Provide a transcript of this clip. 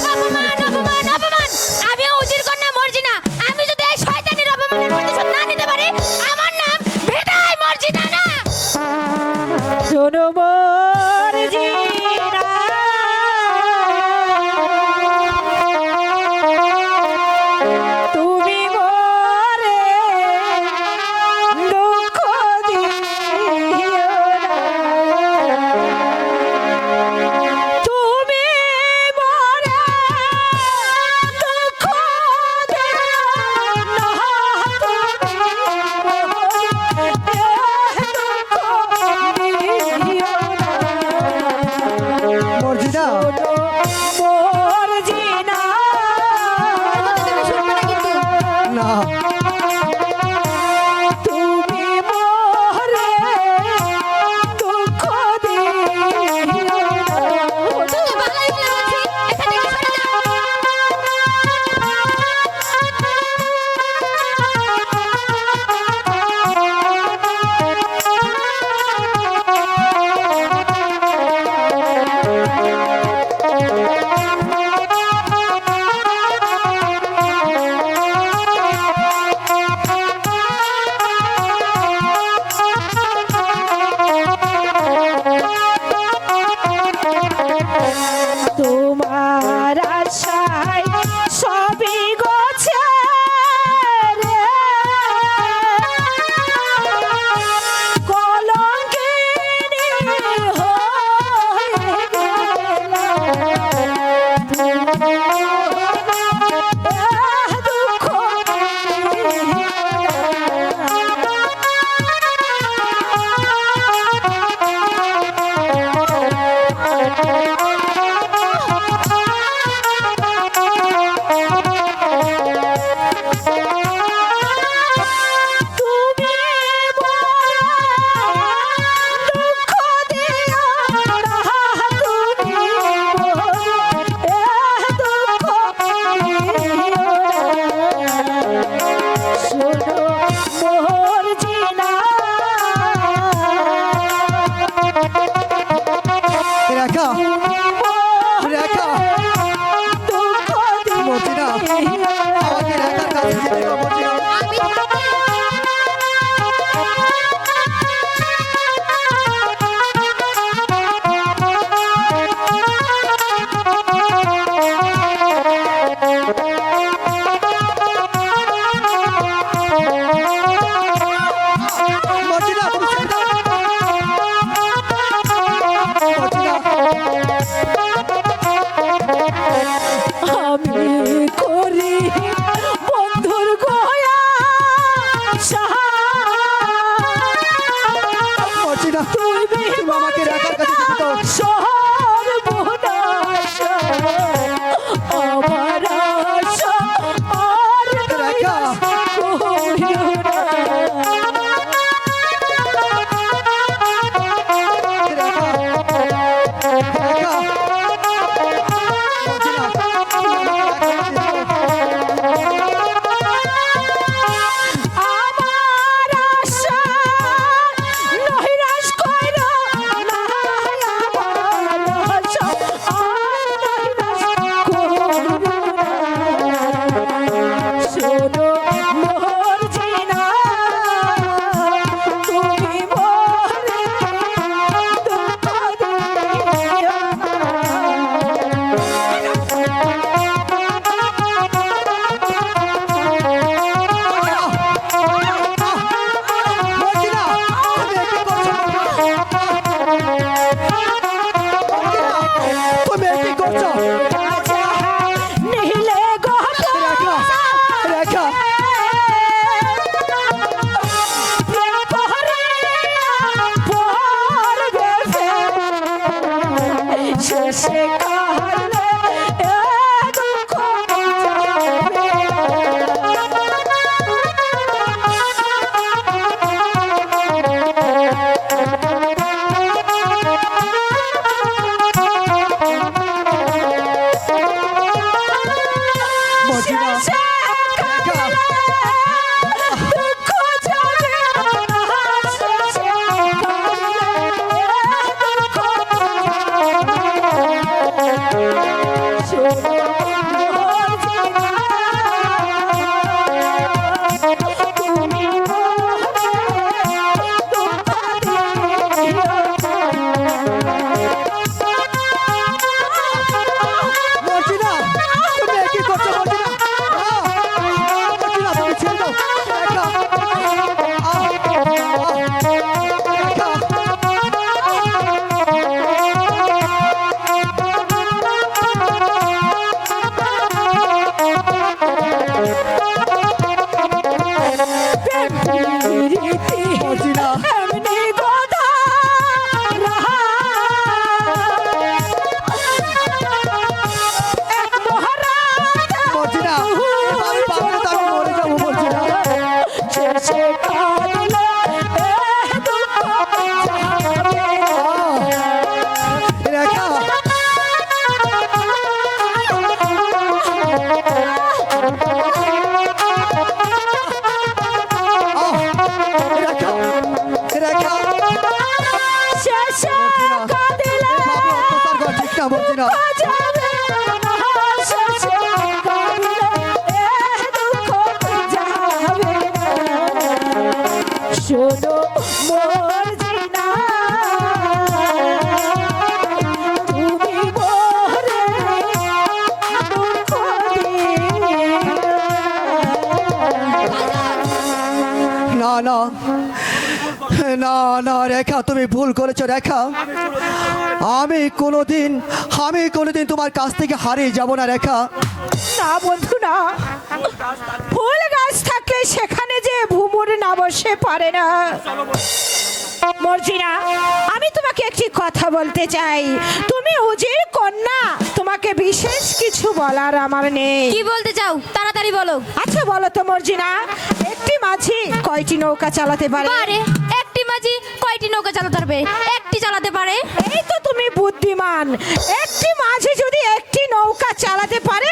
অপমান অপমান অপমান আমি উজির কন্যা মর্জিনা আমি যদি এই শয়তানের অপমানের প্রতিশোধ না নিতে পারি আমার নাম বিদায় মর্জিনা না শোনো মর্জিনা তুমি মরে দুঃখ দিও না তুমি মরে দুঃখ দিও না মর্জিনা মর্জিনা শুনবে না কিন্তু না তুমি মরে দুঃখ দিও না তোকে বাংলায় বলে বলছি এখান থেকে সরে যা তোমার আশায় সবই গোছে রে কলঙ্কিনী হয়ে গেলাম দুঃখ তুমি বড় দুঃখ দিও না তুমি দুঃখ দিও না শোনো মর্জিনা রেখা রেখা দুঃখ মর্জিনা আমাকে রেখার কাছে যেতে দাও মর্জিনা আমি তোকে মর্জিনা তুমি ছেড়ে দাও মর্জিনা আমি করি বন্ধুর গয়া মর্জিনা তুমি আমাকে রেখার কাছে যেতে দাও সর্বনাশ আমার আশা আর রেখা করিও না রেখা রেখা মর্জিনা তুমি আমাকে রেখার কাছে যেতে দাও আমার আশা নহিরাশ কইরো না আমার আশা নহিরাশ কইরো না শোনো মর্জিনা তুমি মরে দুঃখ দিও মর্জিনা তুমি কি করছো রাজা নীলে গহনা রেখা রেখা প্রেম করিয়া পড়বে শেষে কালে এ দুঃখ যাবে মর্জিনা রেখা দুঃখ যাবে শেষে কালে দুঃখ যাবে শোনো না। যাবে না শেষে কাঁদিলে এ দুঃখ যাবে না শোনো মর্জিনা তুমি মোরে দুঃখ না না না না রেখা, তুমি ভুল করেছো রেখা। আমি কোনোদিন তোমার কাছ থেকে হারিয়ে যাব না রেখা। না বন্ধু না, ফুল গাছ থাকলে সেখানে যে ভুমুর না বসে পারে না। মর্জিনা, আমি তোমাকে একটি কথা বলতে চাই। তুমি উজির কন্যা, তোমাকে বিশেষ কিছু বলার আমার নেই। কি বলতে চাও তাড়াতাড়ি বলো। আচ্ছা বলো তো মর্জিনা, একটি মাঝি কয়টি নৌকা চালাতে পারে? পারে। একটি মাঝি কয়টি নৌকা চালাতে পারবে? একটি চালাতে পারে। এই তো তুমি বুদ্ধিমান। একটি মাঝি যদি একটি নৌকা চালাতে পারে